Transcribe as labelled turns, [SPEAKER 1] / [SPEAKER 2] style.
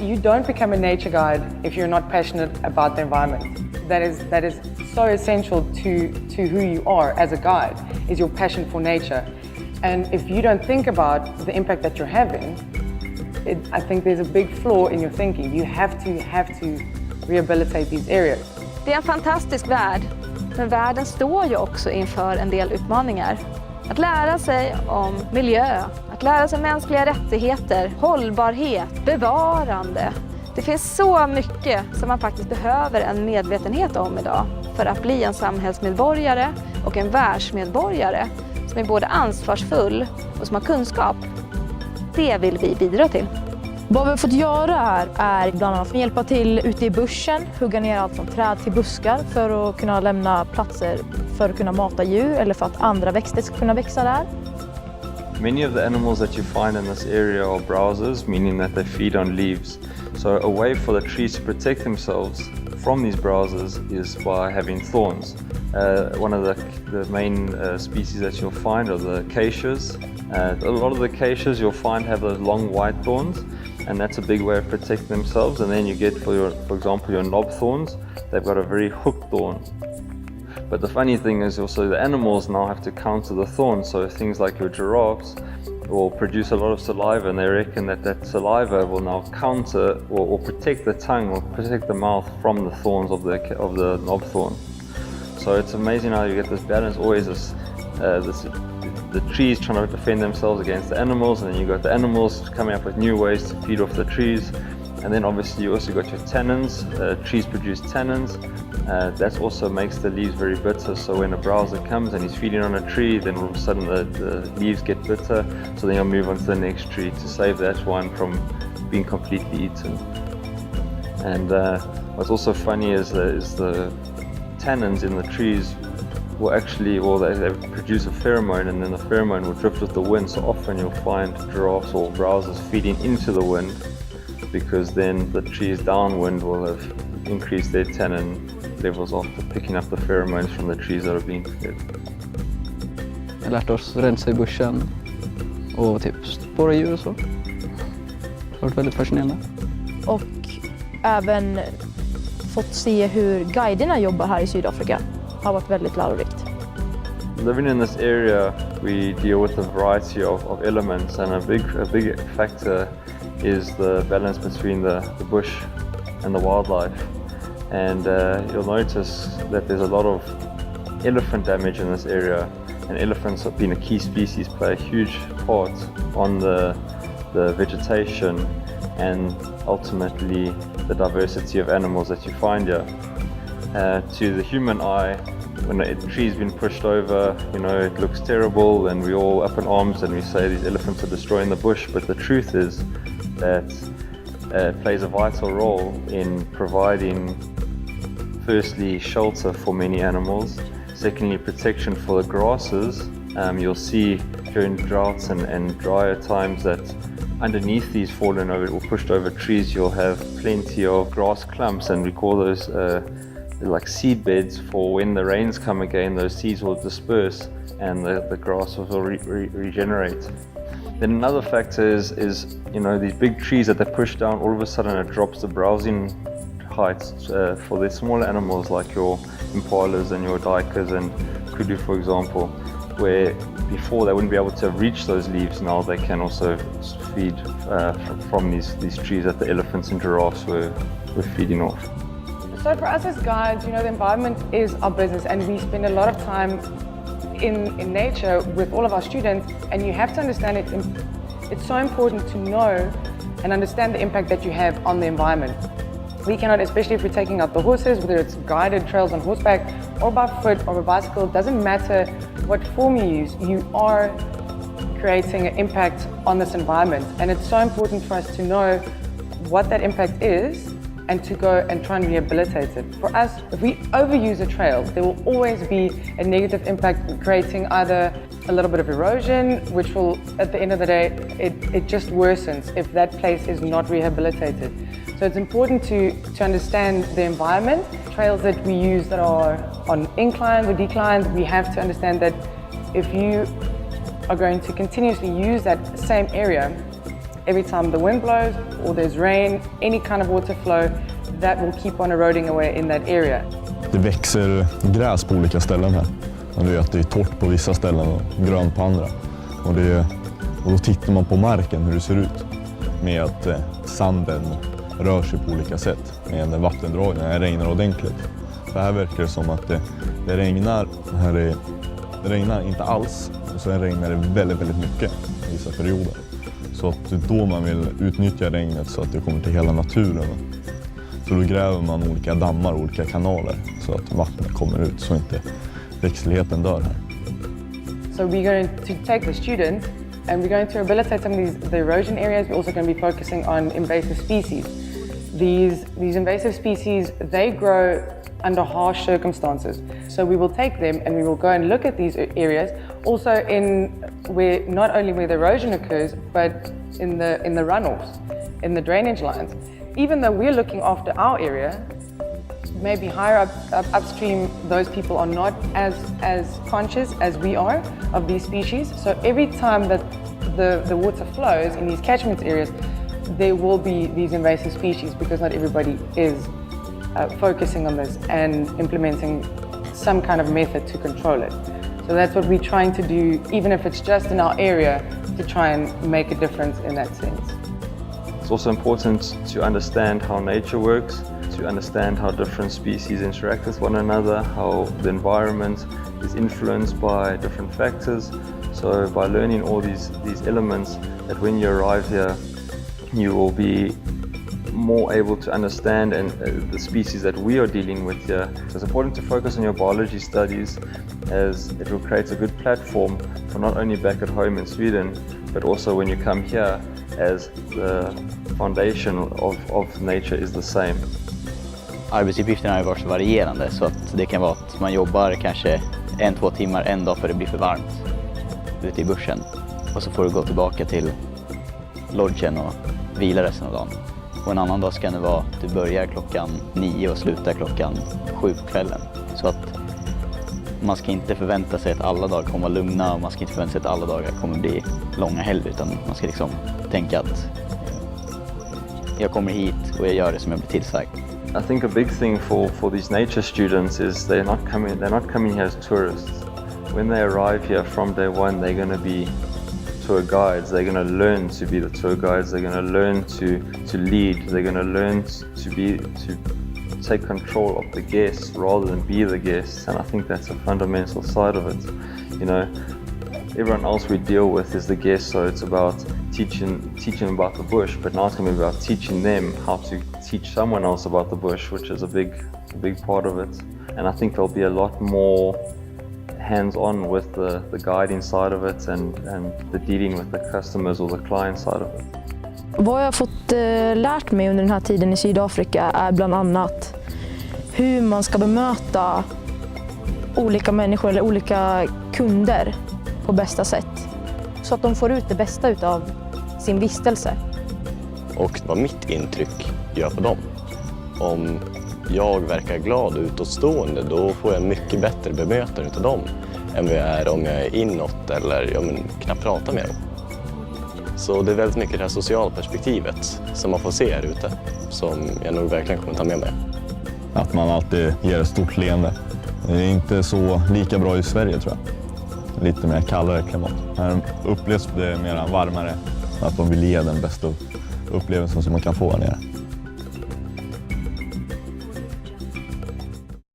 [SPEAKER 1] you don't become a nature guide if you're not passionate about the environment. That is so essential to who you are as a guide, is your passion for nature. And if you don't think about the impact that you're having, I think there's a big flaw in your thinking. You have to rehabilitate these areas.
[SPEAKER 2] Det är en fantastisk värld, men världen står ju också inför en del utmaningar. Att lära sig om miljö, att lära sig mänskliga rättigheter, hållbarhet, bevarande. Det finns så mycket som man faktiskt behöver en medvetenhet om idag för att bli en samhällsmedborgare och en världsmedborgare som är både ansvarsfull och som har kunskap. Det vill vi bidra till.
[SPEAKER 3] Vad vi har fått göra här är bland annat att hjälpa till ute i buschen, hugga ner allt från träd till buskar för att kunna lämna platser för att kunna mata djur eller för att andra växter ska kunna växa där.
[SPEAKER 4] Many of the animals that you find in this area are browsers, meaning that they feed on leaves. So a way for the trees to protect themselves from these browsers is by having thorns. One of the main species that you'll find are the acacias. A lot of the acacias you'll find have those long white thorns, and that's a big way of protecting themselves. And then you get, for example, your knob thorns, they've got a very hooked thorn. But the funny thing is also the animals now have to counter the thorns, so things like your giraffes will produce a lot of saliva, and they reckon that saliva will now counter or protect the tongue or protect the mouth from the thorns of the knob thorn. So it's amazing how you get this balance, always the trees trying to defend themselves against the animals, and then you got the animals coming up with new ways to feed off the trees. And then obviously you also got your tannins. Trees produce tannins. That also makes the leaves very bitter, so when a browser comes and he's feeding on a tree, then all of a sudden the leaves get bitter, so then you'll move on to the next tree to save that one from being completely eaten. And what's also funny is the tannins in the trees will actually, they produce a pheromone, and then the pheromone will drift with the wind, so often you'll find giraffes or browsers feeding into the wind, because then the trees downwind will have increased their tannin levels after picking up the pheromones from the trees that are being fed.
[SPEAKER 5] Jag har lärt oss rensa i buschen och typ spåra djur och så. Det har varit väldigt fascinerande.
[SPEAKER 3] Och även fått se hur guiderna jobbar här i Sydafrika. Har varit väldigt lärorikt.
[SPEAKER 4] Living in this area, we deal with a variety of elements, and a big factor is the balance between the bush and the wildlife. And you'll notice that there's a lot of elephant damage in this area, and elephants, being a key species, play a huge part on the vegetation and ultimately the diversity of animals that you find here. To the human eye, when a tree's been pushed over, it looks terrible, and we're all up in arms and we say these elephants are destroying the bush, but the truth is that it plays a vital role in providing, firstly, shelter for many animals, secondly, protection for the grasses. You'll see during droughts and drier times that underneath these fallen over or pushed over trees, you'll have plenty of grass clumps, and we call those like seed beds, for when the rains come again, those seeds will disperse and the grass will regenerate. Then another factor is these big trees that they push down, all of a sudden it drops the browsing heights for the smaller animals like your impalas and your duikers and kudu, for example, where before they wouldn't be able to reach those leaves. Now they can also feed from these trees that the elephants and giraffes were feeding off.
[SPEAKER 1] So for us as guides, the environment is our business, and we spend a lot of time in nature with all of our students, and you have to understand it's so important to know and understand the impact that you have on the environment. We cannot, especially if we're taking out the horses, whether it's guided trails on horseback or by foot or by bicycle, it doesn't matter what form you use, you are creating an impact on this environment. And it's so important for us to know what that impact is and to go and try and rehabilitate it. For us, if we overuse a trail, there will always be a negative impact, creating either a little bit of erosion, which will, at the end of the day, it just worsens if that place is not rehabilitated. So it's important to understand the environment. Trails that we use that are on inclines or declines, we have to understand that if you are going to continuously use that same area, every time the wind blows or there's rain, any kind of water flow, that will keep on eroding away in that area.
[SPEAKER 6] Det växer gräs på olika ställen här. Man vet att det är torrt på vissa ställen och grönt på andra. Och då tittar man på marken hur det ser ut med att sanden rör sig på olika sätt med en vattendragning när det regnar ordentligt. För här verkar det som att det regnar, det regnar inte alls och sen regnar det väldigt, väldigt mycket i vissa perioder. Så att då man vill utnyttja regnet så att det kommer till hela naturen. Så då gräver man olika dammar och olika kanaler så att vattnet kommer ut så inte växtligheten dör här.
[SPEAKER 1] So we're going to take the student and we're going to rehabilitate some of the erosion areas. We're also going to be focusing on invasive species. These invasive species, they grow under harsh circumstances. So we will take them and we will go and look at these areas, also where not only where the erosion occurs, but in the runoffs, in the drainage lines. Even though we're looking after our area, maybe higher upstream, those people are not as conscious as we are of these species. So every time that the water flows in these catchment areas, there will be these invasive species because not everybody is focusing on this and implementing some kind of method to control it. So that's what we're trying to do, even if it's just in our area, to try and make a difference in that sense.
[SPEAKER 4] It's also important to understand how nature works, to understand how different species interact with one another, how the environment is influenced by different factors. So by learning all these elements, that when you arrive here, you will be more able to understand the species that we are dealing with here. So it's important to focus on your biology studies, as it will create a good platform for not only back at home in Sweden, but also when you come here, as the foundation of nature is the same.
[SPEAKER 7] Arbetsuppgifterna har varit så varierande så att det kan vara att man jobbar kanske 1-2 timmar en dag för det blir för varmt ute i bushen. Och så får du gå tillbaka till lodgen och vila resten av dagen. Och en annan dag ska det vara att du börjar klockan 9 och slutar klockan 7 på kvällen. Så att man ska inte förvänta sig att alla dagar kommer vara lugna och man ska inte förvänta sig att alla dagar kommer bli långa heller, utan man ska liksom tänka att jag kommer hit och jag gör det som jag blir tillsagd.
[SPEAKER 4] I think a big thing for these nature students is they're not coming here as tourists. When they arrive here from day one, they're going to be tour guides. They're going to learn to be the tour guides. They're going to learn to lead. They're going to learn to take control of the guests rather than be the guests. And I think that's a fundamental side of it. You know, everyone else we deal with is the guest, so it's about teaching about the bush, but now it's going to be about teaching them how to teach someone else about the bush, which is a big part of it. And I think there'll be a lot more hands-on with the guiding side of it and the dealing with the customers or the client side of it.
[SPEAKER 3] Vad jag har fått lärt mig under den här tiden i Sydafrika är bland annat hur man ska bemöta olika människor eller olika kunder på bästa sätt. Så att de får ut det bästa av sin vistelse.
[SPEAKER 8] Och vad mitt intryck gör på dem. Om jag verkar glad och utåtstående, då får jag mycket bättre bemötande av dem än vad jag är om jag är inåt eller knappt pratar med dem. Så det är väldigt mycket det här sociala perspektivet som man får se här ute som jag nog verkligen kommer ta med mig.
[SPEAKER 6] Att man alltid ger ett stort leende. Det är inte så lika bra i Sverige, tror jag. Lite mer kallare klimat. Här upplevs det mer varmare, att de vill ge den bästa upplevelsen som man kan få här nere.